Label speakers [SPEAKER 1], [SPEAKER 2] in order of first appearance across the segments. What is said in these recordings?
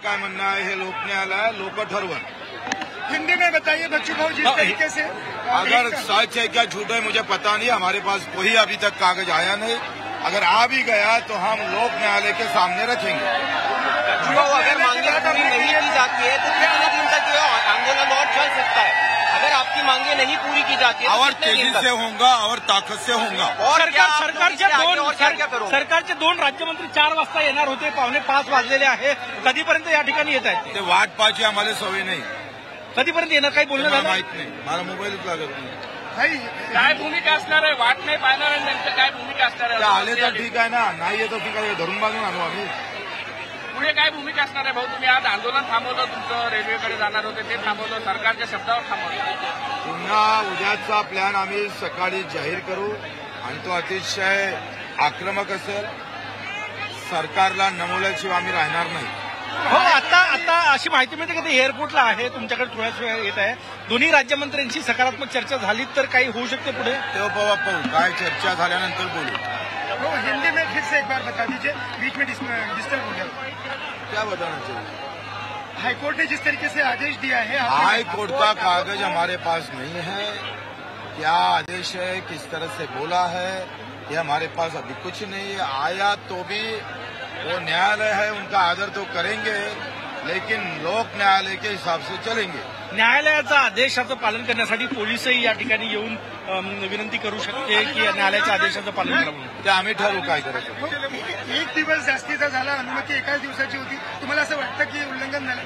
[SPEAKER 1] काय म्हणणं आहे हे लोक न्यायालय लोक ठरवन।
[SPEAKER 2] हिंदी में बताइए बच्चू भाऊ जिस तरीके से
[SPEAKER 1] अगर सच है क्या झूठ है मुझे पता नहीं, हमारे पास कोई अभी तक कागज आया नहीं। अगर आ भी गया तो हम लोक न्यायालय के सामने रखेंगे।
[SPEAKER 3] अगर मांगे पूरी नहीं की जाती है तो कितने दिन तक ये आंदोलन और चल सकता है? अगर आपकी मांगे नहीं पूरी की जाती है
[SPEAKER 1] और तेजी से होगा और ताकत से होगा।
[SPEAKER 3] और
[SPEAKER 2] सरकारचे दोन राज्यमंत्री 4 वाजता येणार होते, 4:45 वाजलेले आहे, कधीपर्यंत या ठिकाणी येत आहेत?
[SPEAKER 1] ते वाट पाहायची आम्हाला सवय नाही,
[SPEAKER 2] कधीपर्यंत येणार काही बोलणं झालं
[SPEAKER 1] माहित नाही, मला मोबाईलच लागत नाही।
[SPEAKER 2] काय भूमिका असणार आहे? वाट नाही पाहणार आहे, त्यांचं काय भूमिका असणार आहे?
[SPEAKER 1] आले तर ठीक आहे ना, नाही येतो ठीक आहे, धरून बांधून आणू आम्ही।
[SPEAKER 2] पुढे काय भूमिका असणार आहे भाऊ? तुम्ही आज आंदोलन थांबवलं, तुमचं रेल्वेकडे जाणार होते ते थांबवलं, सरकारच्या शब्दावर थांबवलं,
[SPEAKER 1] पुन्हा उद्याचा प्लॅन आम्ही सकाळी जाहीर करू आणि तो अतिशय आक्रमक असेल। सरकारला नमवल्याशिवाय आम्ही राहणार नाही।
[SPEAKER 2] हो, आता अशी माहिती मिळते की ते एअरपोर्टला आहे, तुमच्याकडे थोड्याच वेळ येत आहे। दोन्ही राज्यमंत्र्यांची सकारात्मक चर्चा झाली तर काही होऊ शकते पुढे?
[SPEAKER 1] तेव्हा पाहू, काय चर्चा झाल्यानंतर बोलू।
[SPEAKER 2] हिंदी में फिर से एक बार बता दीजिए, बीच में डिस्टर्ब हो गया।
[SPEAKER 1] क्या बताना चाहिए?
[SPEAKER 2] हाईकोर्ट ने जिस तरीके से आदेश दिया है,
[SPEAKER 1] हाई कोर्ट का कागज हमारे पास नहीं है। क्या आदेश है, किस तरह से बोला है, ये हमारे पास अभी कुछ नहीं है। आया तो भी वो न्यायालय है, उनका आदर तो करेंगे, लेकिन लोक न्यायालय के हिसाब से चलेंगे।
[SPEAKER 2] न्यायालयाचा आदेशाचं पालन करण्यासाठी पोलीसही या ठिकाणी येऊन विनंती करू शकते की न्यायालयाच्या आदेशाचं पालन करावं।
[SPEAKER 1] ते आम्ही ठरवू काय करायचं।
[SPEAKER 2] एक दिवस जास्तीचा झाला, अनुमती एकाच दिवसाची होती, तुम्हाला असं वाटतं की उल्लंघन झालं?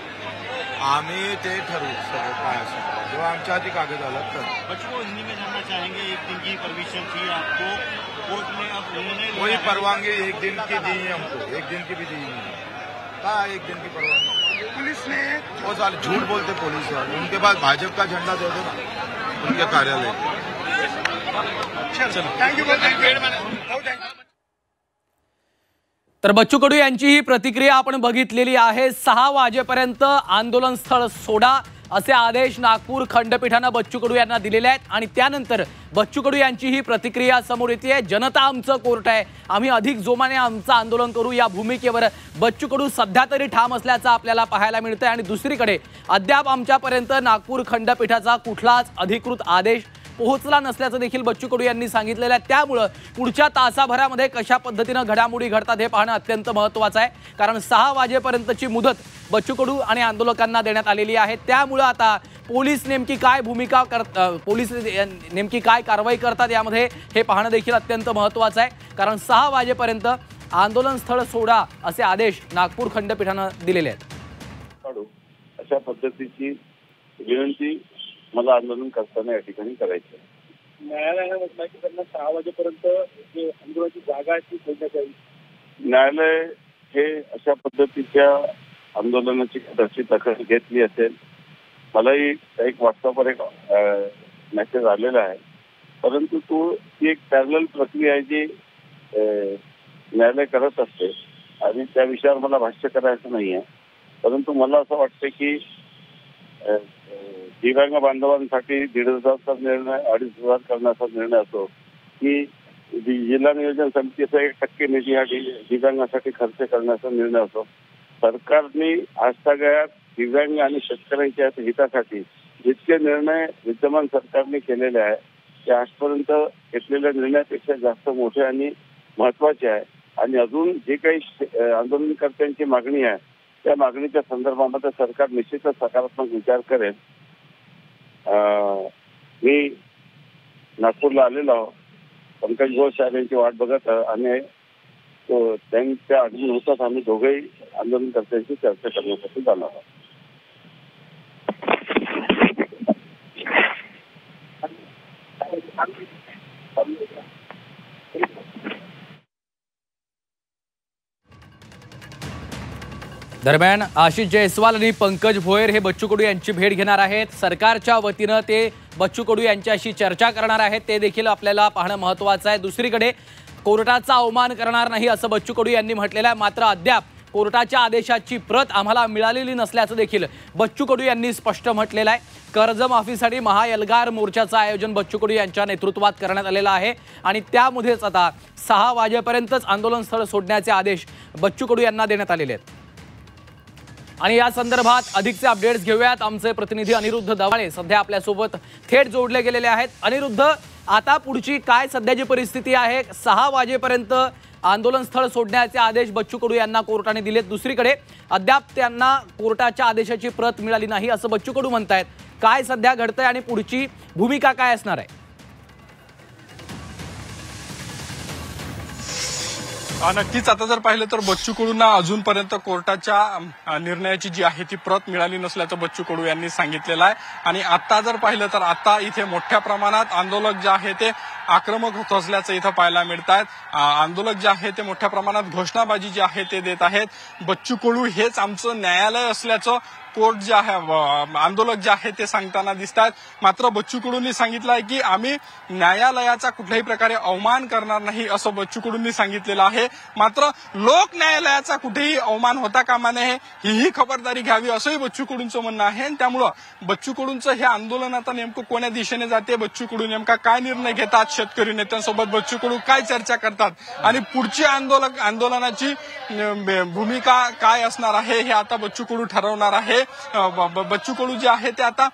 [SPEAKER 1] आम्ही ते ठरवू सगळं काय असेल, जेव्हा आमच्या हाती कागद आला तर।
[SPEAKER 4] बच्चों हिंदी में जानना चाहेंगे, 1 दिन की परमिशन थी आपको, कोर्ट ने अब उन्होंने
[SPEAKER 1] वही परवानगी 1 दिन की दी है हमको, 1 दिन की भी दी नहीं। कहा 1 दिन की परवानगी?
[SPEAKER 2] पुलिस ने
[SPEAKER 1] वो साले झूठ बोलते पुलिस वाले, उनके पास भाजपा का झंडा दे दो ना उनके कार्यालय।
[SPEAKER 2] थँक्यू।
[SPEAKER 5] तर बच्चू कडू यांची ही प्रतिक्रिया आपण बघितलेली आहे। 6 वाजेपर्यंत आंदोलन स्थळ सोडा असे आदेश नागपूर खंडपीठाने बच्चू कडू यांना दिलेले आहेत आणि त्यानंतर बच्चू कडू यांची ही प्रतिक्रिया समोर येते। जनता आमचं कोर्ट आहे, आम्ही अधिक जोमाने आमचं आंदोलन करू या भूमिकेवर बच्चू कडू सध्या तरी ठाम असल्याचं आपल्याला पाहायला मिळतंय। आणि दुसरीकडे अद्याप आमच्यापर्यंत नागपूर खंडपीठाचा कुठलाच अधिकृत आदेश पोहोचला नसल्याचं देखील बच्चू कडू यांनी सांगितलेलं आहे। त्यामुळे पुढच्या तासाभरामध्ये कशा पद्धतीने घडामोडी घडतात हे पाहणं अत्यंत महत्त्वाचं आहे, कारण 6 वाजेपर्यंतची मुदत बच्चू कडू आणि आंदोलकांना देण्यात आलेली आहे। त्यामुळे आता पोलीस नेमकी काय भूमिका पोलीस नेमकी काय कारवाई करतात यामध्ये हे पाहणं देखील अत्यंत महत्त्वाचं आहे, कारण 6 वाजेपर्यंत आंदोलन स्थळ सोडा असे आदेश नागपूर खंडपीठाने दिलेले आहेत।
[SPEAKER 6] अशा पद्धतीची विनंती मला आंदोलन करताना या ठिकाणी करायचं आहे।
[SPEAKER 4] न्यायालयाने म्हटलं की त्यांना 6 वाजेपर्यंत जे आंदोलनाची जागा आहे ती सोडण्यात यावी।
[SPEAKER 6] न्यायालय हे अशा पद्धतीच्या आंदोलनाची कदाचित दखल घेतली असेल। मलाही एक व्हॉट्सअपवर एक मेसेज आलेला आहे, परंतु ती एक पॅरलल प्रक्रिया आहे जी न्यायालय करत असते आणि त्या विषयावर मला भाष्य करायचं नाही आहे। परंतु मला असं वाटतं की दिव्यांग बांधवांसाठी 1,500चा निर्णय 2,500 करण्याचा निर्णय असो की जिल्हा नियोजन समितीचा 1% निधी हा दिव्यांगासाठी खर्च करण्याचा निर्णय असो, सरकारने आजतागायत दिव्यांग आणि शेतकऱ्यांच्या हितासाठी जितके निर्णय विद्यमान सरकारने केलेले आहे ते आजपर्यंत घेतलेल्या निर्णयापेक्षा जास्त मोठे आणि महत्वाचे आहे। आणि अजून जे काही आंदोलनकर्त्यांची मागणी आहे त्या मागणीच्या संदर्भामध्ये सरकार निश्चितच सकारात्मक विचार करेल। मी नागपूरला आलेलो आहोत, पंकज घोष साहेब यांची वाट बघत आणि त्यांच्या आगमन होताच आम्ही दोघेही आंदोलनकर्त्यांशी चर्चा करण्यासाठी जाणार आहोत।
[SPEAKER 5] दरम्यान आशिष जयस्वाल आणि पंकज भोयर हे बच्चू कडू यांची भेट घेणार आहेत। सरकारच्या वतीने ते बच्चू कडू यांच्याशी चर्चा करणार आहेत, ते देखील आपल्याला पाहणं महत्त्वाचं आहे। दुसरीकडे कोर्टाचा अवमान करणार नाही असं बच्चू कडू यांनी म्हटलेलं आहे, मात्र अद्याप कोर्टाच्या आदेशाची प्रत आम्हाला मिळालेली नसल्याचं देखील बच्चू कडू यांनी स्पष्ट म्हटलेलं आहे। कर्जमाफीसाठी महाएल्गार मोर्चाचं आयोजन बच्चू कडू यांच्या नेतृत्वात करण्यात आलेलं आहे आणि त्यामध्येच आता 6 वाजेपर्यंतच आंदोलन स्थळ सोडण्याचे आदेश बच्चू कडू यांना देण्यात आलेले आहेत। आणि या संदर्भात अधिकचे अपडेट्स घेऊयात. आमचे प्रतिनिधी अनिरुद्ध दवाळे सध्या आपल्यासोबत थेट जोडले गेलेले आहेत. अनिरुद्ध, आता पुढची काय सध्याची परिस्थिती आहे? 6 वाजेपर्यंत आंदोलन स्थळ सोडण्याचे आदेश बच्चू कडू यांना कोर्टाने दिलेत. दुसरीकडे अद्याप त्यांना कोर्टाच्या आदेशाची प्रत मिळाली नाही असं बच्चू कडू म्हणतायत. काय सध्या घडतंय आणि पुढची भूमिका काय असणार आहे?
[SPEAKER 7] नक्कीच आता जर पाहिलं तर बच्चू कडूंना अजूनपर्यंत कोर्टाच्या निर्णयाची जी आहे ती प्रत मिळाली नसल्याचं बच्चू कडू यांनी सांगितलेलं आहे. आणि आता जर पाहिलं तर आता इथे मोठ्या प्रमाणात आंदोलक जे आहे ते आक्रमक होत असल्याचं इथं पाहायला मिळत आहेत. आंदोलक जे आहे ते मोठ्या प्रमाणात घोषणाबाजी जी आहे ते देत आहेत. बच्चू कडू हेच आमचं न्यायालय असल्याचं कोर्ट जे आहे आंदोलक जे आहे ते सांगताना दिसतात. मात्र बच्चू कडूंनी सांगितलं आहे की आम्ही न्यायालयाचा कुठल्याही प्रकारे अवमान करणार नाही असं बच्चू कडूंनी सांगितलेलं आहे. मात्र लोक न्यायालयाचा कुठेही अवमान होता कामा नये ही खबरदारी घ्यावी असंही बच्चू कडूंचं म्हणणं आहे. त्यामुळं बच्चू कडूंचं हे आंदोलन आता नेमकं कोण्या दिशेने जाते, बच्चू कडू नेमका काय निर्णय घेतात, शेतकरी नेत्यांसोबत बच्चू कडू काय चर्चा करतात आणि पुढची आंदोलनाची भूमिका काय असणार आहे हे आता बच्चू कडू ठरवणार आहे. बच्चू कडू जे आहे ते आता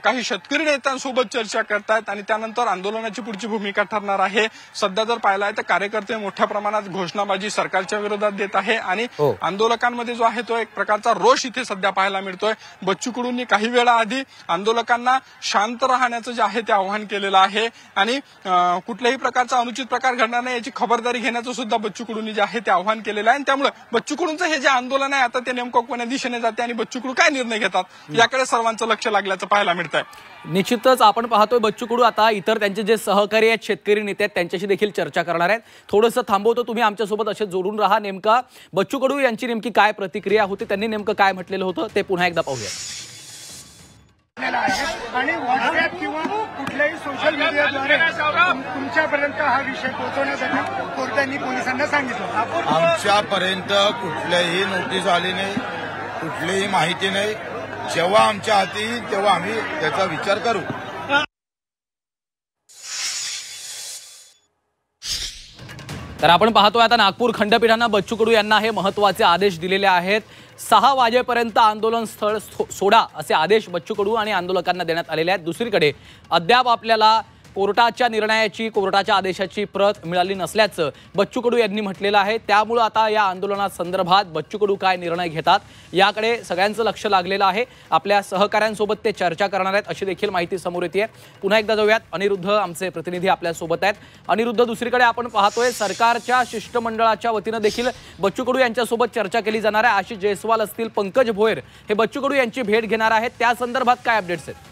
[SPEAKER 7] काही शेतकरी नेत्यांसोबत चर्चा करतायत आणि त्यानंतर आंदोलनाची पुढची भूमिका ठरणार आहे. सध्या जर पाहिलं तर कार्यकर्ते मोठ्या प्रमाणात घोषणाबाजी सरकारच्या विरोधात देत आहे आणि आंदोलकांमध्ये जो आहे तो एक प्रकारचा रोष इथे सध्या पाहायला मिळतोय. बच्चू कडूंनी काही वेळा आधी आंदोलकांना शांत राहण्याचं जे आहे ते आवाहन केलेलं आहे आणि कुठल्याही प्रकारचा अनुचित प्रकार घडणार नाही याची खबरदारी घेण्याचं सुद्धा बच्चू कडूंनी जे आहे ते आवाहन केलेलं आहे. आणि त्यामुळे बच्चू कडूंचं हे जे आंदोलन आहे आता ते नेमकं कोण्या दिशेने जाते आणि बच्चू कडू काय निर्णय घेतात याकडे सर्वांचं लक्ष लागल्याचं पाहायला मिळत आहे.
[SPEAKER 5] निश्चितच आपण पाहतोय बच्चू कडू आता इतर त्यांचे जे सहकारी आहेत, शेतकरी नेते आहेत, त्यांच्याशी देखील चर्चा करणार आहेत. थोडंसं थांबवतो, तुम्ही आमच्यासोबत असे जोडून राहा. नेमका बच्चू कडू यांची नेमकी काय प्रतिक्रिया होती, त्यांनी नेमकं काय म्हटलेलं होतं ते पुन्हा एकदा पाहूया.
[SPEAKER 8] आणि व्हॉट्सअप किंवा कुठल्याही सोशल मीडियाद्वारे तुमच्यापर्यंत हा विषय पोहोचवण्यासाठी कोर्टाने पोलिसांना सांगितलं.
[SPEAKER 1] आमच्यापर्यंत कुठल्याही नोटीस आली नाही, कुठलीही माहिती नाही. जेव्हा आमच्या हाती येईल तेव्हा आम्ही त्याचा विचार करू.
[SPEAKER 5] तर आपण पाहतोय आता नागपूर खंडपीठानं बच्चू कडू यांना हे महत्त्वाचे आदेश दिलेले आहेत. 6 वाजेपर्यंत आंदोलन स्थळ सोडा असे आदेश बच्चू कडू आणि आंदोलकांना देण्यात आलेले आहेत. दुसरीकडे अद्याप आपल्याला कोर्टाच्या निर्णयाची, कोर्टाच्या आदेशाची प्रत मिळाली नसल्याचं बच्चू कडू यांनी म्हटलेलं आहे. त्यामुळे आता या आंदोलनासंदर्भात बच्चू कडू काय निर्णय घेतात याकडे सगळ्यांचं लक्ष लागलेलं आहे. आपल्या सहकाऱ्यांसोबत ते चर्चा करणार आहेत अशी देखील माहिती समोर येते. पुन्हा एकदा जाऊयात, अनिरुद्ध आमचे प्रतिनिधी आपल्यासोबत आहेत. अनिरुद्ध, दुसरीकडे आपण पाहतोय सरकारच्या शिष्टमंडळाच्या वतीनं देखील बच्चू कडू यांच्यासोबत चर्चा केली जाणार आहे. आशिष जयस्वाल असतील, पंकज भोयर हे बच्चू कडू यांची भेट घेणार आहेत. त्या संदर्भात काय अपडेट्स आहेत?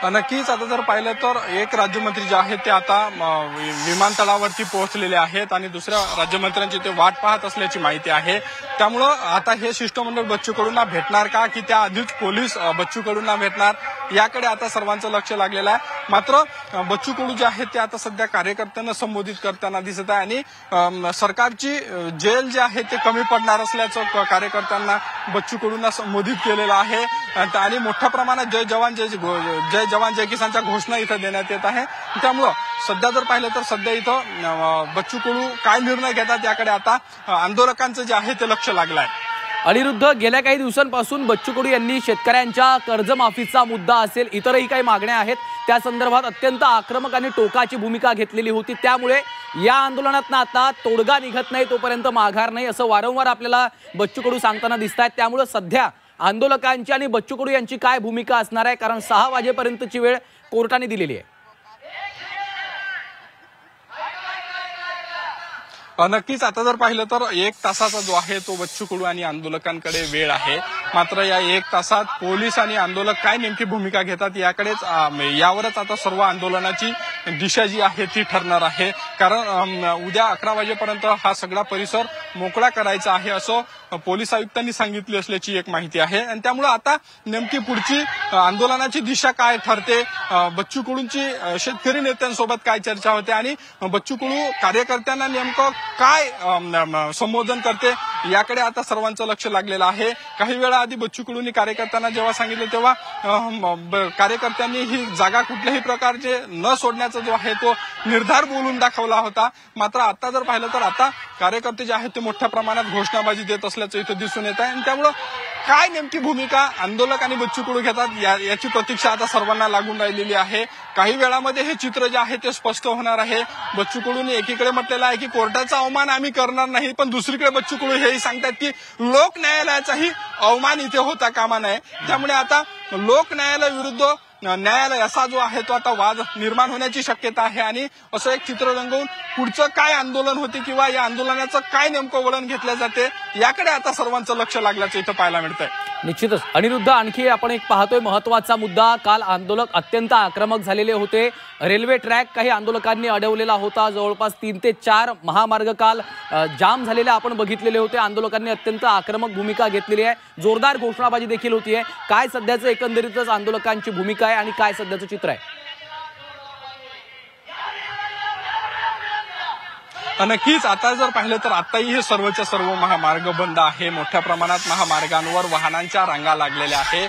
[SPEAKER 7] नक्कीच आता जर पाहिलं तर एक राज्यमंत्री जे आहेत ते आता विमानतळावरती पोहोचलेले आहेत आणि दुसऱ्या राज्यमंत्र्यांची ते वाट पाहत असल्याची माहिती आहे. त्यामुळं आता हे शिष्टमंडळ बच्चू कडूंना भेटणार का की त्या आधीच पोलीस बच्चू कडूंना भेटणार याकडे आता सर्वांचं लक्ष लागलेलं आहे. मात्र बच्चू कडू जे आहेत ते आता सध्या कार्यकर्त्यांना संबोधित करताना दिसत आहे आणि सरकारची जेल जे आहे ते कमी पडणार असल्याचं कार्यकर्त्यांना बच्चू कडूंना संबोधित केलेलं आहे आणि मोठ्या प्रमाणात जय जवान जय किसानच्या घोषणा इथं देण्यात येत आहे. त्यामुळं सध्या जर पाहिलं तर सध्या इथं बच्चू कडू काय निर्णय घेतात याकडे आता आंदोलकांचं जे आहे ते लक्ष लागलं आहे.
[SPEAKER 5] अनिरुद्ध, गेल्या काही दिवसांपासून बच्चू कडू यांनी शेतकऱ्यांच्या कर्जमाफीचा मुद्दा असेल, इतरही काही मागण्या आहेत, त्या संदर्भात अत्यंत आक्रमक आणि टोकाची भूमिका घेतलेली होती. त्यामुळे या आंदोलनात आता तोडगा निघत नाही तोपर्यंत माघार नाही असं वारंवार आपल्याला बच्चू कडू सांगताना दिसत आहेत. त्यामुळे सध्या आंदोलकांची आणि बच्चू कडू यांची काय भूमिका असणार आहे, कारण 6 वाजेपर्यंतची वेळ कोर्टाने दिलेली आहे?
[SPEAKER 7] नक्कीच आता जर पाहिलं तर 1 तासाचा जो आहे तो बच्चू कडू आणि आंदोलकांकडे वेळ आहे. मात्र या 1 तासात पोलीस आणि आंदोलक काय नेमकी भूमिका घेतात यावरच आता सर्व आंदोलनाची दिशा जी आहे ती ठरणार आहे. कारण उद्या 11 वाजेपर्यंत हा सगळा परिसर मोकळा करायचा आहे असं पोलीस आयुक्तांनी सांगितली असल्याची एक माहिती आहे. आणि त्यामुळे आता नेमकी पुढची आंदोलनाची दिशा काय ठरते, बच्चू कडूंची शेतकरी नेत्यांसोबत काय चर्चा होते आणि बच्चू कडू कार्यकर्त्यांना नेमकं काय संबोधन करते याकडे आता सर्वांचं लक्ष लागलेलं आहे। काही वेळा आधी बच्चू कडूंनी कार्यकर्त्यांना जेव्हा सांगितलं तेव्हा कार्यकर्त्यांनी ही जागा कुठल्याही प्रकारचे न सोडण्याचा जो आहे तो निर्धार बोलून दाखवला होता। मात्र आता जर पाहिलं तर आता कार्यकर्ते जे आहेत ते मोठ्या प्रमाणात घोषणाबाजी देत असल्याचं इथं दिसून येत आहे आणि त्यामुळं काय नेमकी भूमिका आंदोलक आणि बच्चू कडू घेतात याची प्रतीक्षा आता सर्वांना लागून राहिलेली आहे। काही वेळामध्ये हे चित्र जे आहे ते स्पष्ट होणार आहे। बच्चू कडूंनी एकीकडे म्हटलेलं आहे की कोर्टाचा अवमान आम्ही करणार नाही, पण दुसरीकडे बच्चू कडू हेही सांगतात की लोक न्यायालयाचाही अवमान इथे होता कामा नये। त्यामुळे आता लोक न्यायालयाविरुद्ध न्यायालय असा जो आहे तो आता वाद निर्माण होण्याची शक्यता आहे आणि असं एक चित्र रंगवून पुढचं काय आंदोलन होते किंवा या आंदोलनाचं काय नेमकं वळण घेतलं जाते याकडे आता सर्वांचं लक्ष लागल्याचं इथं पाहायला मिळतंय।
[SPEAKER 5] निश्चितच अनिरुद्ध, आणखी आपण एक पाहतोय महत्वाचा मुद्दा, काल आंदोलक अत्यंत आक्रमक झालेले होते। रेल्वे ट्रॅक काही आंदोलकांनी अडवलेला होता, जवळपास 3 ते 4 महामार्ग काल जाम झालेले आपण बघितलेले होते। आंदोलकांनी अत्यंत आक्रमक भूमिका घेतलेली आहे, जोरदार घोषणाबाजी देखील होतीये। काय सध्याचं एकंदरीतच आंदोलकांची भूमिका आहे आणि काय सध्याचं चित्र आहे?
[SPEAKER 7] नक्कीच आता जर पाहिलं तर आताही हे सर्वच्या सर्व महामार्ग बंद आहे। मोठ्या प्रमाणात महामार्गांवर वाहनांच्या रांगा लागलेल्या आहे।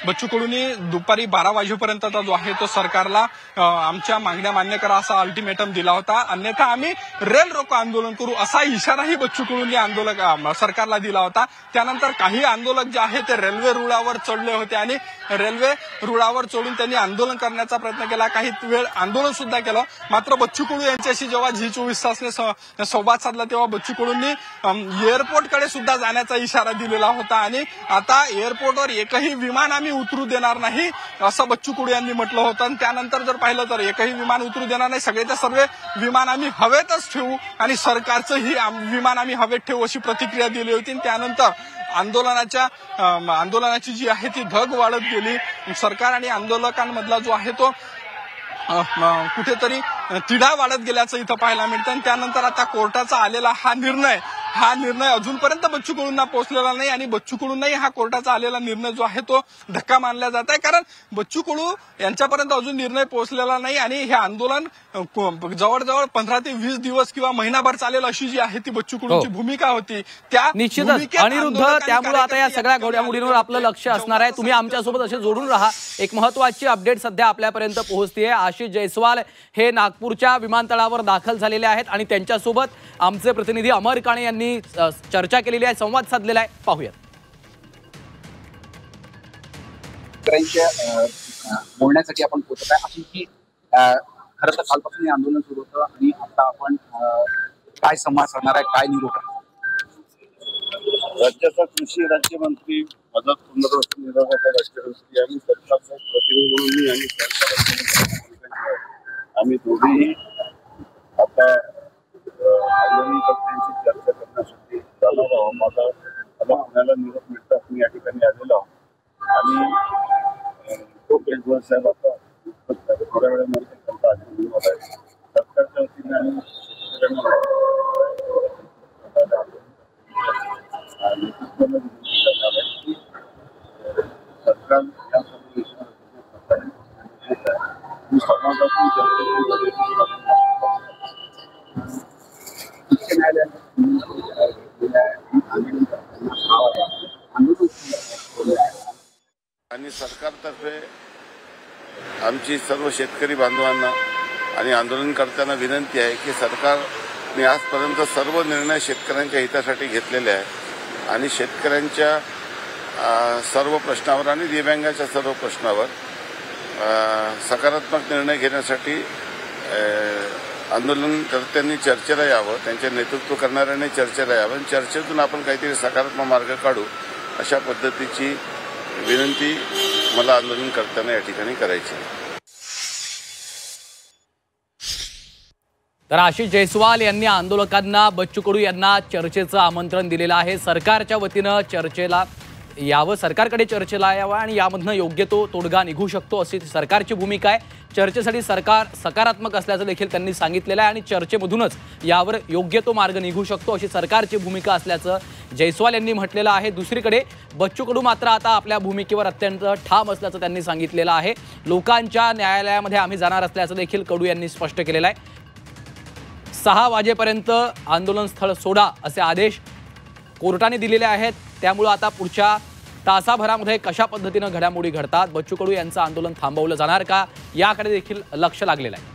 [SPEAKER 7] बच्चू कडूंनी दुपारी 12 वाजेपर्यंतचा जो आहे तो सरकारला आमच्या मागण्या मान्य करा असा अल्टिमेटम दिला होता, अन्यथा आम्ही रेल रोको आंदोलन करू असा इशाराही बच्चू कडूंनी सरकारला दिला होता। त्यानंतर काही आंदोलक जे आहे ते रेल्वे रुळावर चढले होते आणि रेल्वे रुळावर चढून त्यांनी आंदोलन करण्याचा प्रयत्न केला, काही वेळ आंदोलन सुद्धा केलं। मात्र बच्चू कडू यांच्याशी जेव्हा G24 तासने संवाद साधला तेव्हा बच्चू कडूंनी एअरपोर्टकडे सुद्धा जाण्याचा इशारा दिलेला होता आणि आता एअरपोर्टवर एकही विमान आम्ही उतरू देणार नाही असं बच्चू कडू यांनी म्हटलं होतं। आणि त्यानंतर जर पाहिलं तर एकही विमान उतरू देणार नाही, सगळेच्या सर्व विमान आम्ही हवेतच ठेवू आणि सरकारचंही विमान आम्ही हवेत ठेवू अशी प्रतिक्रिया दिली होती। त्यानंतर आंदोलनाची जी आहे ती धग वाढत गेली। सरकार आणि आंदोलकांमधला जो आहे तो कुठेतरी तिढा वाढत गेल्याचं इथं पाहायला मिळतं। आणि त्यानंतर आता कोर्टाचा आलेला हा निर्णय अजूनपर्यंत बच्चू कडूंना पोहोचलेला नाही आणि बच्चू कडूंनाही हा कोर्टाचा आलेला निर्णय जो आहे तो धक्का मानला जात आहे, कारण बच्चू कडू यांच्यापर्यंत अजून निर्णय पोहोचलेला नाही आणि हे आंदोलन जवळजवळ 15 ते 20 दिवस किंवा महिनाभर चालेल अशी जी आहे ती बच्चू कडूंची भूमिका होती। त्या
[SPEAKER 5] निश्चितच अनिरुद्ध, त्यामुळे आता या सगळ्या घडामोडींवर आपलं लक्ष असणार आहे। तुम्ही आमच्यासोबत असे जोडून राहा। एक महत्वाची अपडेट सध्या आपल्यापर्यंत पोहोचतेय। आशिष जयस्वाल हे नागपूरच्या विमानतळावर दाखल झालेले आहेत आणि त्यांच्यासोबत आमचे प्रतिनिधी अमर काणे यांनी चर्चा केलेली आहे, संवाद साधलेला आहे, पाहूया।
[SPEAKER 9] बोलण्यासाठी आपण पोहोचत आहे अशी की खरं तर कालपासून हे आंदोलन सुरू होतं आणि आता आपण काय संवाद साधणार आहे, काय निरोप आहे?
[SPEAKER 6] राज्याचा कृषी राज्यमंत्री मदत पुनर्वसन राज्यमंत्री आणि सरकारचा प्रतिनिधी म्हणून मी आणि आम्ही दोघेही आता आंदोलनकर्त्यांची चर्चा करण्यासाठी जाणार आहोत। मला पुण्याला निरोप मिळतात मी या ठिकाणी आलेलो आहोत आणि साहेब आता थोड्या वेळामध्ये सरकारच्या वतीने आणि सरकार या सर्व विषयावर समाजातून आणि सरकारतर्फे आमची सर्व शेतकरी बांधवांना आणि आंदोलनकर्त्यांना विनंती आहे की सरकारने आजपर्यंत सर्व निर्णय शेतकऱ्यांच्या हितासाठी घेतलेले आहेत आणि शेतकऱ्यांच्या सर्व प्रश्नावर आणि दिव्यांगाच्या सर्व प्रश्नावर सकारात्मक निर्णय घेण्यासाठी आंदोलनकर्त्यांनी चर्चेला यावं, त्यांचे नेतृत्व करणाऱ्यांनी चर्चेला यावं आणि चर्चेतून आपण काहीतरी सकारात्मक मार्ग काढू अशा पद्धतीची विनंती मला आंदोलनकर्त्यांना या ठिकाणी करायची आहे।
[SPEAKER 5] तर आशिष जयस्वाल यांनी आंदोलकांना बच्चू कडू यांना चर्चेचं आमंत्रण दिलेलं आहे। सरकारच्या वतीनं चर्चेला यावं, सरकारकडे चर्चेला यावं आणि यामधनं योग्य तो तोडगा निघू शकतो अशी सरकारची भूमिका आहे। चर्चेसाठी सरकार सकारात्मक असल्याचं देखील त्यांनी सांगितलेलं आहे आणि चर्चेमधूनच यावर योग्य तो मार्ग निघू शकतो अशी सरकारची भूमिका असल्याचं जयस्वाल यांनी म्हटलेलं आहे। दुसरीकडे बच्चू कडू मात्र आता आपल्या भूमिकेवर अत्यंत ठाम असल्याचं त्यांनी सांगितलेलं आहे। लोकांच्या न्यायालयामध्ये आम्ही जाणार असल्याचं देखील कडू यांनी स्पष्ट केलेलं आहे। 6 वाजेपर्यंत आंदोलन स्थळ सोडा असे आदेश कोर्टाने दिलेल्या आहेत। त्यामुळे आता पुढच्या तासाभरामध्ये कशा पद्धतीनं घडामोडी घडतात, बच्चू कडू यांचं आंदोलन थांबवलं जाणार का याकडे देखील लक्ष लागलेलं आहे।